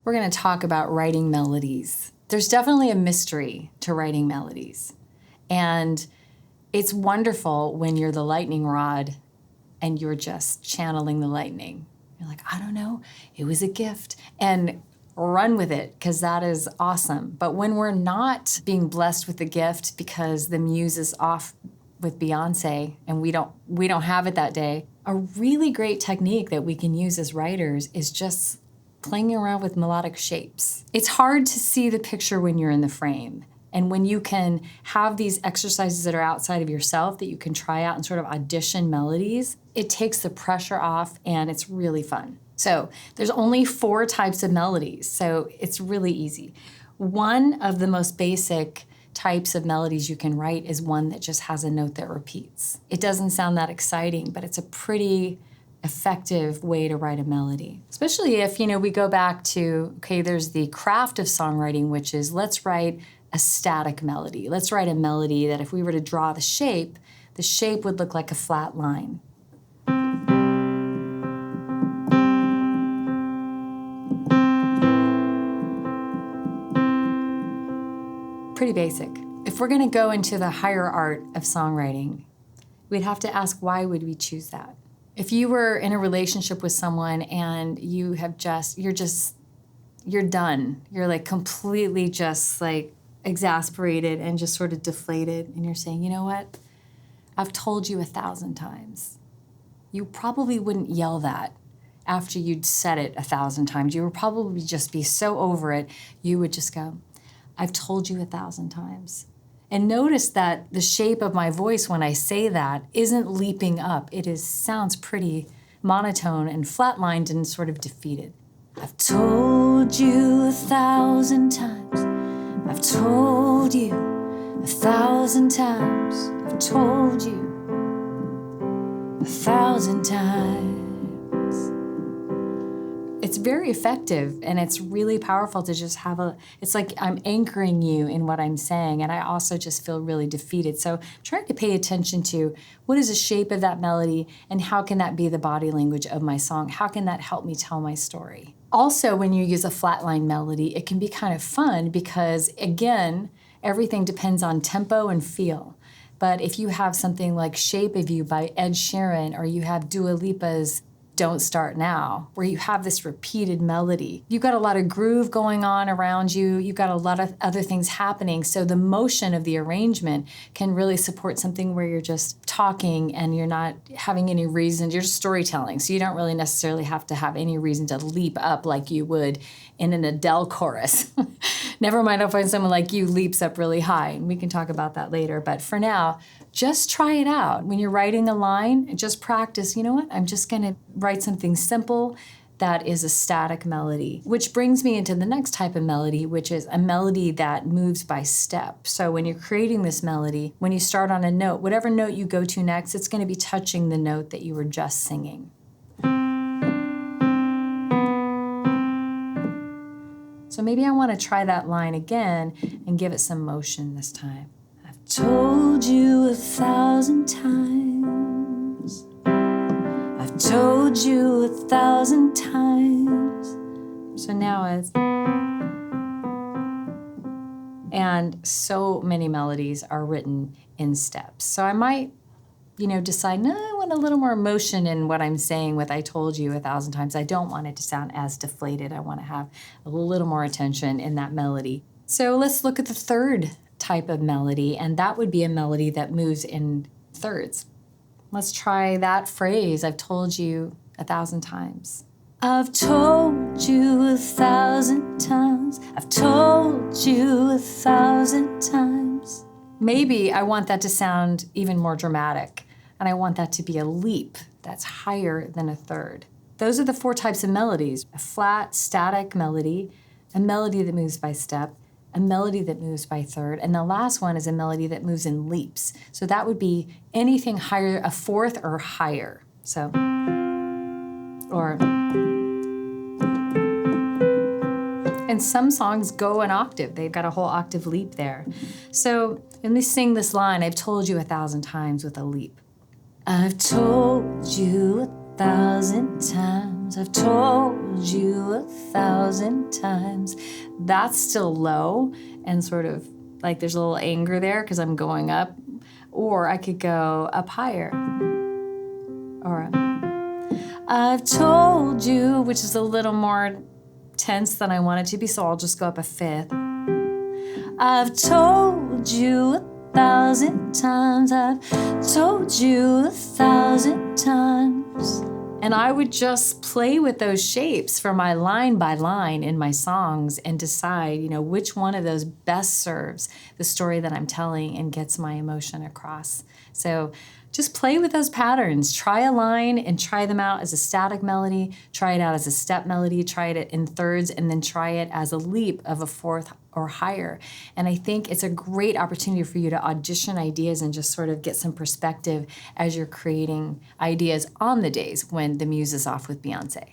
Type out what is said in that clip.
We're going to talk about writing melodies. There's definitely a mystery to writing melodies. And it's wonderful when you're the lightning rod and you're just channeling the lightning. You're like, I don't know, it was a gift. And run with it, because that is awesome. But when we're not being blessed with the gift because the muse is off with Beyonce and we don't have it that day, a really great technique that we can use as writers is just playing around with melodic shapes. It's hard to see the picture when you're in the frame. And when you can have these exercises that are outside of yourself that you can try out and sort of audition melodies, it takes the pressure off and it's really fun. So there's only 4 types of melodies, so it's really easy. One of the most basic types of melodies you can write is one that just has a note that repeats. It doesn't sound that exciting, but it's a pretty effective way to write a melody. Especially if, we go back to, there's the craft of songwriting, which is let's write a static melody. Let's write a melody that if we were to draw the shape would look like a flat line. Pretty basic. If we're going to go into the higher art of songwriting, we'd have to ask, why would we choose that? If you were in a relationship with someone and you're done. You're like completely just like exasperated and just sort of deflated, and you're saying, you know what? I've told you 1,000 times. You probably wouldn't yell that after you'd said it 1,000 times. You would probably just be so over it, you would just go, I've told you 1,000 times. And notice that the shape of my voice when I say that isn't leaping up. It sounds pretty monotone and flatlined and sort of defeated. I've told you 1,000 times. I've told you 1,000 times. I've told you 1,000 times. It's very effective, and it's really powerful to just it's like I'm anchoring you in what I'm saying, and I also just feel really defeated. So trying to pay attention to what is the shape of that melody, and how can that be the body language of my song? How can that help me tell my story? Also, when you use a flatline melody, it can be kind of fun because, again, everything depends on tempo and feel. But if you have something like Shape of You by Ed Sheeran, or you have Dua Lipa's Don't Start Now, where you have this repeated melody. You've got a lot of groove going on around you. You've got a lot of other things happening. So the motion of the arrangement can really support something where you're just talking and you're not having any reason. You're just storytelling. So you don't really necessarily have to have any reason to leap up like you would in an Adele chorus. Never mind if someone like you leaps up really high. And we can talk about that later. But for now, just try it out. When you're writing a line, just practice, you know what? I'm just going to write something simple that is a static melody, which brings me into the next type of melody, which is a melody that moves by step. So when you're creating this melody, when you start on a note, whatever note you go to next, it's going to be touching the note that you were just singing. So maybe I want to try that line again and give it some motion this time. I've told you 1,000 times. I've told you 1,000 times. So now it's... And so many melodies are written in steps. So I might, decide, no, I want a little more emotion in what I'm saying with I told you 1,000 times. I don't want it to sound as deflated. I want to have a little more attention in that melody. So let's look at the third type of melody, and that would be a melody that moves in thirds. Let's try that phrase, I've told you 1,000 times. I've told you 1,000 times. I've told you 1,000 times. Maybe I want that to sound even more dramatic, and I want that to be a leap that's higher than a third. Those are the 4 types of melodies: a flat, static melody, a melody that moves by step, a melody that moves by third, and the last one is a melody that moves in leaps. So that would be anything higher, a fourth or higher. So, or... And some songs go an octave. They've got a whole octave leap there. So let me sing this line, I've told you 1,000 times with a leap. I've told you 1,000 times. I've told you 1,000 times. That's still low and sort of like there's a little anger there because I'm going up. Or I could go up higher. Or I've told you, which is a little more tense than I want it to be, so I'll just go up a fifth. I've told you 1,000 times. I've told you 1,000 times. And I would just play with those shapes for my line by line in my songs and decide, which one of those best serves the story that I'm telling and gets my emotion across. So just play with those patterns. Try a line and try them out as a static melody, try it out as a step melody, try it in thirds, and then try it as a leap of a fourth or higher. And I think it's a great opportunity for you to audition ideas and just sort of get some perspective as you're creating ideas on the days when the muse is off with Beyonce.